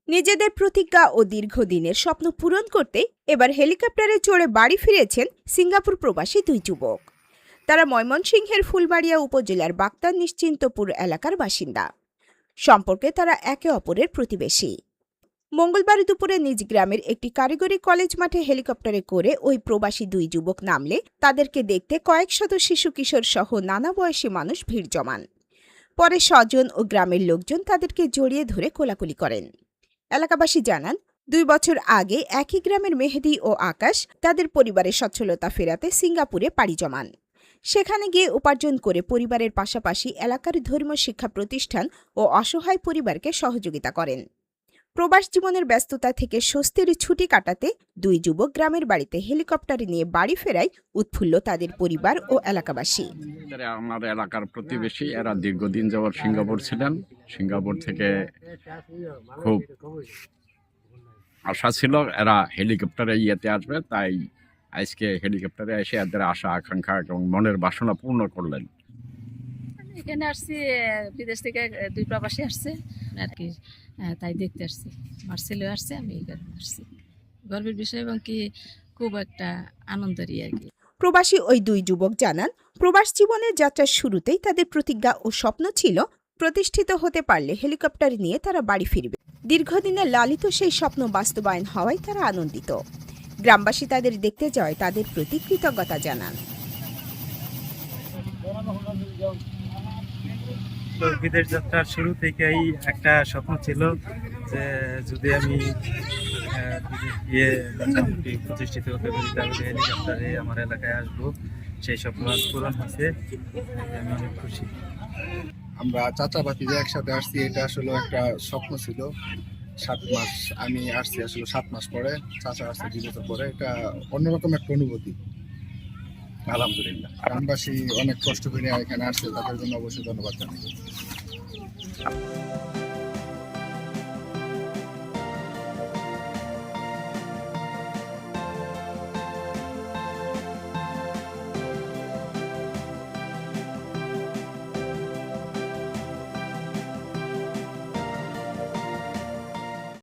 নিজেদের প্রতিজ্ঞা ও দীর্ঘদিনের স্বপ্ন পূরণ করতে এবার হেলিকপ্টারে চড়ে বাড়ি ফিরেছেন সিঙ্গাপুর প্রবাসী দুই যুবক। তারা ময়মনসিংহের ফুলবাড়িয়া উপজেলার বাক্তার নিশ্চিন্তপুর এলাকার বাসিন্দা। সম্পর্কে তারা একে অপরের প্রতিবেশী। মঙ্গলবার দুপুরে নিজ গ্রামের একটি কারিগরি কলেজ মাঠে হেলিকপ্টারে করে ওই প্রবাসী দুই যুবক নামলে তাদেরকে দেখতে কয়েকশত শিশু কিশোর সহ নানা বয়সী মানুষ ভিড় জমান। পরে স্বজন ও গ্রামের লোকজন তাদেরকে জড়িয়ে ধরে কোলাকুলি করেন। এলাকাবাসী জানান, 2 বছর আগে একই গ্রামের মেহেদি ও আকাশ তাদের পরিবারের সচ্ছলতা ফেরাতে সিঙ্গাপুরে পাড়ি জমান। সেখানে গিয়ে উপার্জন করে পরিবারের পাশাপাশি এলাকার ধর্মীয় শিক্ষা প্রতিষ্ঠান ও অসহায় পরিবারকে সহযোগিতা করেন। প্রবাস জীবনের ব্যস্ততা থেকে স্বস্তির ছুটি কাটাতে দুই যুবক গ্রামের বাড়িতে হেলিকপ্টারে নিয়ে বাড়ি ফেরায় উৎফুল্ল তাদের পরিবার ও এলাকাবাসী। আমার এলাকার প্রতিবেশী, এরা দীর্ঘদিন যাবৎ সিঙ্গাপুর ছিলেন। সিঙ্গাপুর থেকে খুব আশা ছিল এরা হেলিকপ্টারে ইয়েতে আসবে, তাই আজকে হেলিকপ্টারে এসে এদের আশা আকাঙ্ক্ষা এবং মনের বাসনা পূর্ণ করলেন। এখানে আসছি বিদেশ থেকে 2 প্রবাসী আসছে আর কি, তাই দেখতে আসছি। আমার ছেলেও আসছে, আমি এই কারণে আসছি। গর্বের বিষয় এবং কি খুব একটা আনন্দেরই আর কি। প্রবাসী ওই দুই যুবক জানান, প্রবাস জীবনের যাত্রার শুরুতেই তাদের প্রতিজ্ঞা ও স্বপ্ন ছিল প্রতিষ্ঠিত হতে পারলে হেলিকপ্টার নিয়ে তারা বাড়ি ফিরবে। দীর্ঘদিনের লালিত সেই স্বপ্ন বাস্তবায়ন হওয়ায় তারা আনন্দিত। গ্রামবাসী তাদের দেখতে যাওয়ায় তাদের প্রতি কৃতজ্ঞতা জানান। বিদেশ যাত্রার শুরু থেকেই একটা স্বপ্ন ছিল যে যদি আমি গিয়ে মোটামুটি প্রতিষ্ঠিত হতে পারি তাহলে হেলিকপ্টারে আমার এলাকায় আসবো। সেই স্বপ্ন আজ পূরণ হয়েছে, আমি অনেক খুশি। আমরা চাচা ভাতিজা একসাথে আসছি, এটা আসলে একটা স্বপ্ন ছিল। 7 মাস আমি আসছি, আসলে 7 মাস পরে চাচা আসছে 2 বছর পরে। এটা অন্যরকম একটা অনুভূতি। আলহামদুলিল্লাহ, গ্রামবাসী অনেক কষ্ট করে এখানে আসছে, তাদের জন্য অবশ্যই ধন্যবাদ জানাই।